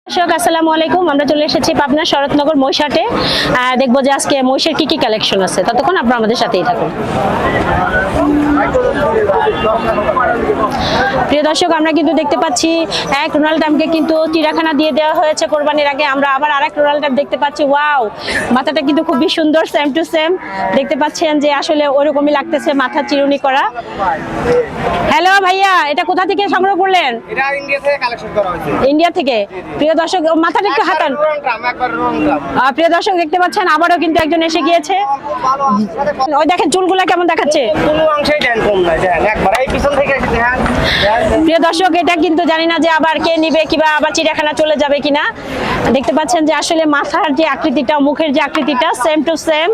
দর্শক আসসালামু আলাইকুম, আমরা চলে এসেছি পাবনা শরৎনগর মহিষহাটে। দেখবো যে আজকে মহিষের কি কি কালেকশন আছে, ততক্ষণ আপনারা আমাদের সাথেই থাকুন। প্রিয় দর্শক, আমরা কিন্তু দেখতে পাচ্ছি এক রোনাল্ড ডামকে কিন্তু চিড়িয়াখানা দিয়ে দেওয়া হয়েছে কোরবানির আগে। আমরা আবার আরেক রোনাল্ড ডাম দেখতে পাচ্ছি। ওয়াও, মাথাটা কিন্তু খুবই সুন্দর, সেম টু সেম। দেখতে পাচ্ছেন যে আসলে ওরকমই লাগতেছে, মাথা চিরুনি করা। হ্যালো ভাইয়া, এটা কোথা থেকে সংগ্রহ করলেন? এটা ইন্ডিয়া থেকে কালেকশন করা হয়েছে। ইন্ডিয়া থেকে। প্রিয় দর্শক, মাথাটা একটু হাতান। প্রিয় দর্শক, দেখতে পাচ্ছেন আবারও কিন্তু একজন এসে গিয়েছে। ওই দেখেন চুলগুলা কেমন দেখাচ্ছে। কোনো অংশেই দেন কম নাই, দেখেন একবার এই পিছন থেকে এসে দেখেন। প্রিয় দর্শক, এটা কিন্তু জানি না যে আবার কে নিবে কিংবা আবার চিড়িয়াখানা চলে যাবে কিনা। দেখতে পাচ্ছেন যে আসলে মাথার যে আকৃতিটা, মুখের যে আকৃতিটা সেম টু সেম।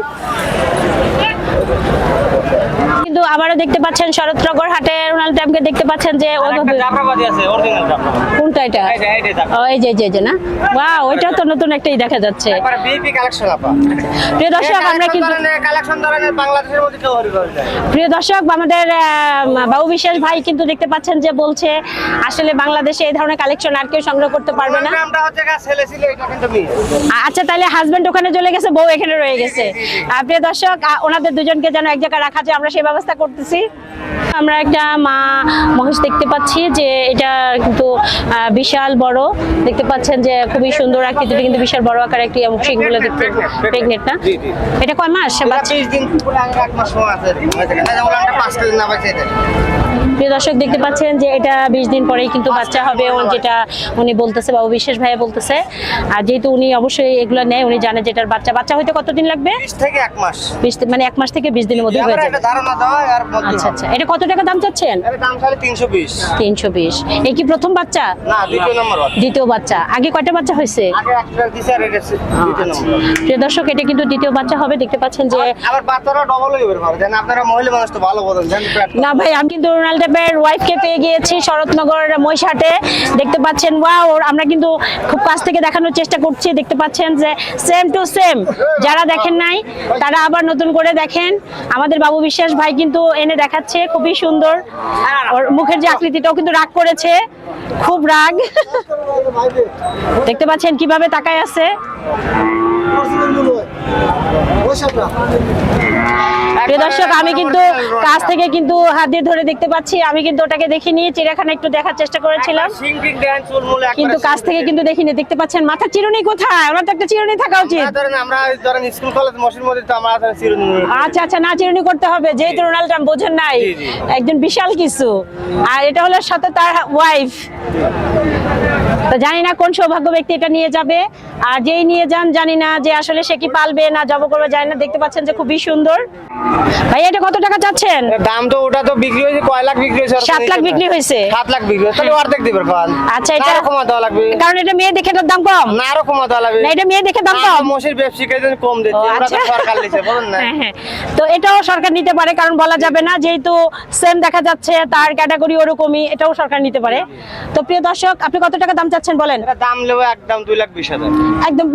কিন্তু আবারও দেখতে পাচ্ছেন শরৎনগর হাটে রোনাল্ড ডামকে দেখতে পাচ্ছেন যে ওইভাবে। জাফরাবাদী আছে, অরিজিনাল জাফরাবাদী। কোনটা এটা? ও এই যে না, ওয়াও, ওইটাও তো নতুন একটাই দেখা যাচ্ছে। একবার বিপি কালেকশন আপা। প্রিয় দর্শক, আমরা কিন্তু কালেকশন ধরনের বাংলাদেশের মধ্যে কেউ হরি করে যায়। প্রিয় দর্শক, আমাদের বাবু বিশ্বাস ভাই কিন্তু দেখতে পাচ্ছেন যে বলছে আসলে বাংলাদেশে এই ধরনের কালেকশন আর কেউ সংগ্রহ করতে পারবে না। নামটা হচ্ছে ছেলে ছিল, এটা কিন্তু মেয়ে। আচ্ছা, তাহলে হাজবেন্ড ওখানে চলে গেছে, বউ এখানে রয়ে গেছে। প্রিয় দর্শক, ওনাদের দুজনকে যেন এক জায়গায় রাখা যায়, আমরা সেই ব্যবস্থা করতেছি। আমরা একটা মা মহিষ দেখতে পাচ্ছি যে এটা কিন্তু বিশাল বড়। দেখতে পাচ্ছেন যে খুবই সুন্দর আকৃতিটা, কিন্তু বিশাল বড় আকারের একটি শিংগুলো দেখতে। প্রেগনেন্ট না? এটা কয় মাস? 20 দিন পুরো এক মাস সময় আছে। এটা যেমন আমরা 5 কেজি না বাঁচিয়ে দেয়। প্রিয় দর্শক, দেখতে পাচ্ছেন যে এটা 20 দিন পরেই কিন্তু বাচ্চা হবে, যেটা উনি বলতেছে, বাবু বিশ্বাস ভাইয়া বলতেছে। আর যেহেতু উনি অবশ্যই এগুলো নেয়, উনি জানে যে এটার বাচ্চা হইতে কতদিন লাগবে? 20 থেকে 1 মাস। 20 মানে 1 মাস থেকে 20 দিনের মধ্যে হয়ে যাবে। এটা ধারণা দাও আর বলতে। আচ্ছা, এটা কত টাকা দাম চাচ্ছেন? এর দাম খালি 320। 320। এই কি প্রথম বাচ্চা? না, দ্বিতীয় নম্বর বাচ্চা। দ্বিতীয় বাচ্চা। আগে কয়টা বাচ্চা হয়েছে? আগে একটা দিছে আর এটা দ্বিতীয় নম্বর। প্রিয় দর্শক, এটা কিন্তু দ্বিতীয় বাচ্চা হবে। দেখতে পাচ্ছেন যে আবার বাচ্চারা ডবল হয়ে বের করে। জানেন আপনারা মহিলা মানুষ তো ভালো বলেন, জানেন। না ভাই, আমি কিন্তু রোনাল্ড ডামের ওয়াইফকে পেয়ে গিয়েছি শরৎনগর মহিষহাটে। দেখতে পাচ্ছেন ওয়াও, আমরা কিন্তু খুব কাছ থেকে দেখানোর চেষ্টা করছি। দেখতে পাচ্ছেন যে সেম টু সেম। যারা দেখেন নাই তারা আবার নতুন করে দেখেন। আমাদের বাবু বিশ্বাস ভাই কিন্তু এনে দেখাচ্ছে, খুবই সুন্দর। ওর মুখের যে আকৃতিটাও কিন্তু রাগ করেছে, খুব রাগ। দেখতে পাচ্ছেন কিভাবে তাকায় আছে। প্রিয় দর্শক, আমি কিন্তু কাছ থেকে কিন্তু হাত দিয়ে ধরে দেখতে পাচ্ছি। আমি কিন্তু ওটাকে দেখিনি, চিড়িয়াখানা একটু দেখার চেষ্টা করেছিলাম, কিন্তু কাছ থেকে কিন্তু দেখিনি। দেখতে পাচ্ছেন মাথা চিরুনি কোথায়? আমার তো একটা চিরুনি থাকা উচিত। আমরা ধরেন স্কুল কলেজ মসজিদের মধ্যে তো আমরা চিরুনি। আচ্ছা, না চিরুনি করতে হবে, যেহেতু রোনাল্ড ডাম বোঝেন নাই, একজন বিশাল কিছু। আর এটা হলো সাথে তার ওয়াইফ। তো জানি না কোন সৌভাগ্য ব্যক্তি এটা নিয়ে যাবে, আর যেই নিয়ে যান জানি না যে আসলে সে কি পালবে না জব করবে, জানি না। দেখতে পাচ্ছেন যে খুবই সুন্দর। ভাই, এটা কত টাকা চাচ্ছেন? দাম তো ওটা তো বিক্রি হয়েছে, কয় লাখ বিক্রি হয়েছে? 7 লাখ বিক্রি হয়েছে। 7 লাখ বিক্রি হয়েছে, তাহলে অর্ধেক দিবেন কোন? আচ্ছা, এটা আরো কমা দেওয়া লাগবে, কারণ এটা মেয়ে দেখে এটার দাম কম। না আরো কমা দেওয়া লাগবে। না, এটা মেয়ে দেখে দাম কম। মসজিদ ব্যবসায়ীকে জন্য কম দিচ্ছে, আমরা তো সরকার লিখে বলেন না। হ্যাঁ, তো এটাও সরকার নিতে পারে, কারণ বলা যাবে না, যেহেতু সেম দেখা যাচ্ছে, তার ক্যাটাগরি ওরকমই, এটাও সরকার নিতে পারে। তো প্রিয় দর্শক, আপনি কত টাকা দাম চাচ্ছেন বলেন? এটা দাম নেব একদম 2,20,000। একদম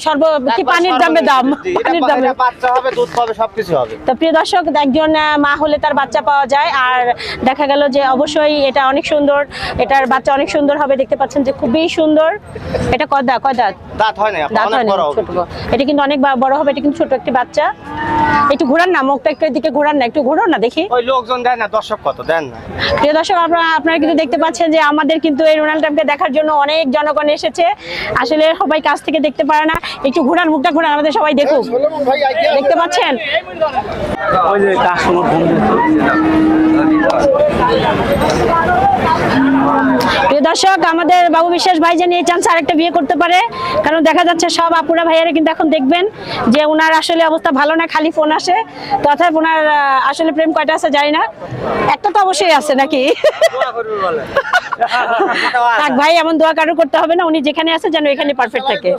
সর্ব কি পানির দামে দাম, পানির দামে। বাচ্চা হবে, দুধ পাবে, সবকিছু হবে। তো প্রিয় দর্শক, একজন মা হলে তার বাচ্চা পাওয়া যায়, আর দেখা গেল যে অবশ্যই এটা অনেক সুন্দর, এটার বাচ্চা অনেক সুন্দর হবে। দেখতে পাচ্ছেন যে খুবই সুন্দর। এটা কয় দাঁত? দাঁত হয় না, অনেক বড় হবে। এটা কিন্তু অনেক বড় হবে। এটা কিন্তু ছোট একটি বাচ্চা। একটু ঘোরান না, মুখটা একটু এদিকে ঘোরান না, একটু ঘোরো না দেখি। ওই লোকজন দেয় না, দর্শক কত দেন না। প্রিয় দর্শক, আপনারা কিন্তু দেখতে পাচ্ছেন যে আমাদের কিন্তু এই রোনাল্ড ডামকে দেখার জন্য অনেক জনগণ এসেছে। আসলে সবাই কাছ থেকে দেখতে পারে না। একটু ঘোরান, মুখটা ঘোরান, আমাদের সবাই দেখুক। দেখতে পাচ্ছেন ওই যে কাস্টমার ফোন প্রিয় দর্শক, আমাদের বাবু বিশ্বাস ভাই জানি এই চান্স আরেকটা বিয়ে করতে পারে, কারণ দেখা যাচ্ছে সব আপুরা ভাইয়ারা কিন্তু এখন দেখবেন যে ওনার আসলে অবস্থা ভালো না, খালি ফোন আসে। তো অর্থাৎ ওনার আসলে প্রেম কয়টা আছে জানি না, একটা তো অবশ্যই আছে নাকি? থাক ভাই, এমন দোয়া কারো করতে হবে না, উনি যেখানে আছে যেন এখানে পারফেক্ট থাকে।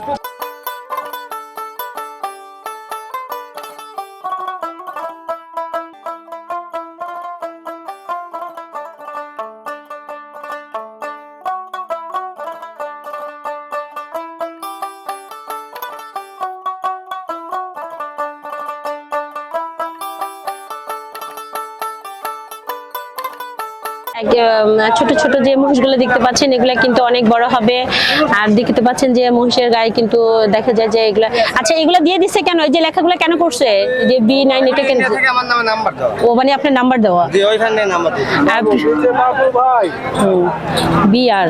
ছোট ছোট যে মহিষগুলো দেখতে পাচ্ছেন এগুলা কিন্তু অনেক বড় হবে। আর দেখতে পাচ্ছেন যে মহিষের গায়ে কিন্তু দেখা যায় যে এগুলা, আচ্ছা এগুলা দিয়ে দিচ্ছে কেন, এই যে লেখাগুলো কেন করছে যে B9 এটা কেন? থেকে আমার নামে নাম্বার দাও। ও মানে আপনার নাম্বার দেওয়া জি ওইখানে নাম্বার দিই। বিআর।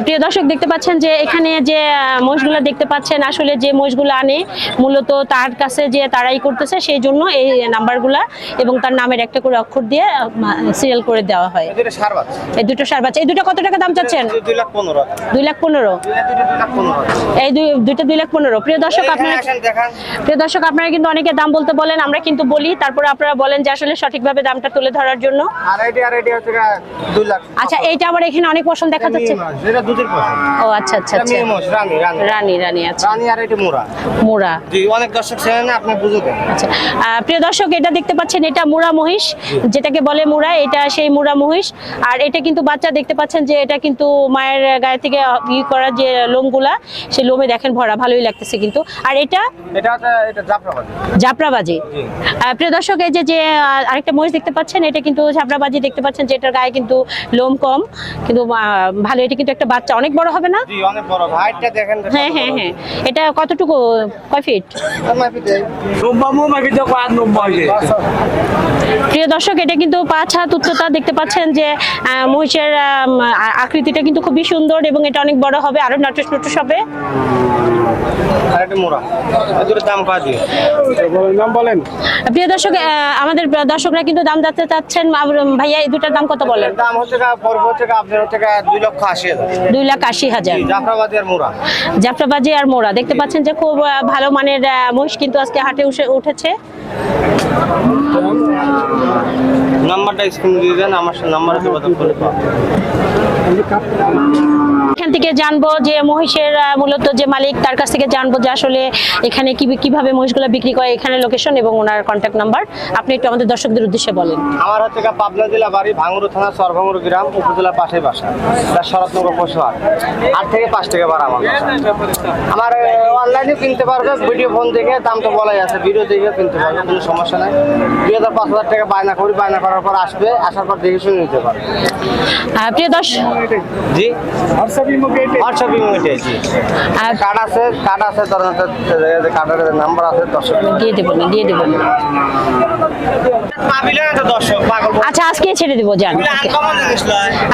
প্রিয় দর্শক দেখতে পাচ্ছেন যে এখানে যে মহিষগুলো দেখতে পাচ্ছেন, আসলে যে মহিষগুলো আনে মূলত তার কাছে যে তারাই করতেছে, সেই জন্য এই নাম্বারগুলা এবং তার নামের একটা করে অক্ষর দিয়ে সিরিয়াল করে দেওয়া হয়। এটা সার বাচ্চা। এই দুটো সার বাচ্চা, এই দুটো কত টাকা দাম চাচ্ছেন? 2,15,000। 2,15,000। এই দুইটা 2,15,000। প্রিয় দর্শক আপনারা দেখান। প্রিয় দর্শক আপনারা কিন্তু অনেকে দাম বলতে বলেন, আমরা কিন্তু বলি, তারপরে আপনারা বলেন যে আসলে সঠিকভাবে দামটা তুলে ধরার জন্য। আর এটি হচ্ছে 2 লাখ। আচ্ছা এইটা আবার এখানে অনেক পছন্দ দেখা যাচ্ছে। এটা দুধের পছন্দ। ও আচ্ছা আচ্ছা আচ্ছা, রানী আচ্ছা, রানী আর এটি মোরা। মোরা। জি অনেক দর্শক চেনেন না, আপনি বুঝবেন। আচ্ছা প্রিয় দর্শক এটা দেখতে পাচ্ছেন, এটা মুরা মহিষ, যেটাকে বলে মুরা, এটা সেই মুরা মহিষ। আর এটা কিন্তু বাচ্চা দেখতে পাচ্ছেন যে এটা কিন্তু মায়ের গায়ে থেকে করা যে লোমগুলা, সেই লোমে দেখেন ভরা, ভালোই লাগতেছে কিন্তু। আর এটা জাফরাবাজি। প্রিয় দর্শক এই যে আরেকটা মহিষ দেখতে পাচ্ছেন, এটা কিন্তু জাফরাবাজি দেখতে পাচ্ছেন যে এটার গায়ে কিন্তু লোম কম, কিন্তু ভালো। এটা কিন্তু একটা বাচ্চা অনেক বড় হবে না? জি অনেক বড়, হাইটটা দেখেন। হ্যাঁ হ্যাঁ হ্যাঁ। এটা কতটুকু, কয় ফিট? প্রিয় দর্শক এটা কিন্তু 5 হাত উচ্চতা, দেখতে পাচ্ছেন যে মহিষের আকৃতিটা কিন্তু খুবই সুন্দর এবং এটা অনেক বড় হবে, আরো নটস নটস হবে। আর এটা মোরা। এর দাম কত দিয়ে? নাম বলেন। প্রিয় দর্শক আমাদের দর্শকরা কিন্তু দাম জানতে চাচ্ছেন, ভাইয়া এই দুটার দাম কত বলেন? দাম হচ্ছে আপনার হচ্ছে 2,80,000। 2,80,000। জাফরাবাদি আর মোরা। জাফরাবাজি আর মোরা দেখতে পাচ্ছেন যে খুব ভালো মানের মহিষ কিন্তু আজকে হাটে উঠেছে। নাম্বারটা স্ক্রিনে দিয়ে দেন, আমার নাম্বারে যোগাযোগ করে পাবেন। এখান থেকে জানবো যে মহিষের মূলত যে মালিক, তার কাছ থেকে জানবো যে আসলে এখানে কিভাবে মহিষগুলো বিক্রি করে, এখানে লোকেশন এবং ওনার কন্ট্যাক্ট নাম্বার আপনি একটু আমাদের দর্শকদের উদ্দেশ্যে বলেন। আমার হচ্ছে পাবনা জেলা বাড়ি, ভাঙ্গুরু থানা, সরভাঙ্গুরু গ্রাম, উপজেলার পাশে বাসা। তার শরৎনগর পশুহাট। 8 থেকে 5 টাকা ভাড়া আমার। আমার অনলাইনে কিনতে পারবে, ভিডিও ফোন দেখে, দাম তো বলাই আছে, ভিডিও দেখে কিনতে পারবে, কোনো সমস্যা নাই। 2,000-5,000 টাকা বায়না করি, বায়না করার পর আসবে, আসার পর দেখে শুনে নিতে পারবে। প্রিয় দর্শক জি হোয়াটসঅ্যাপ ইমোতে জি কার্ড আছে ধরেন, কার্ডের নাম্বার আছে, দর্শক দিয়ে দেবেন। দর্শক পাগল। আচ্ছা আজকে ছেড়ে দিব জান।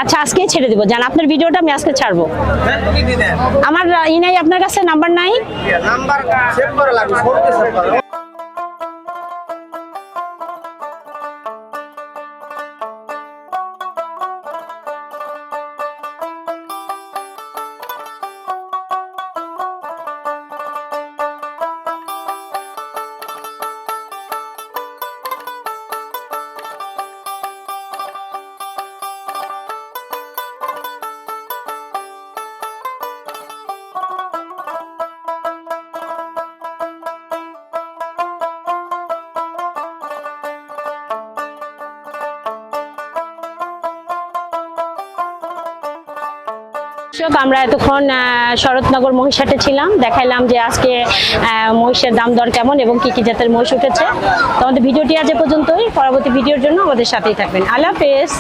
আচ্ছা আজকে ছেড়ে দিব জান, আপনার ভিডিওটা আমি আজকে ছাড়বো। আমার নাই আপনার কাছে নাম্বার নাই? নাম্বার সেভ করা লাগবে, ফোনকে সেভ করা। আমরা এতক্ষণ শরৎনগর মহিষহাটে ছিলাম, দেখাইলাম যে আজকে মহিষের দাম দর কেমন এবং কি কি জাতের মহিষ উঠেছে। তো আমাদের ভিডিওটি আজ এ পর্যন্তই, পরবর্তী ভিডিওর জন্য আমাদের সাথেই থাকবেন। আল্লাহ হাফেজ।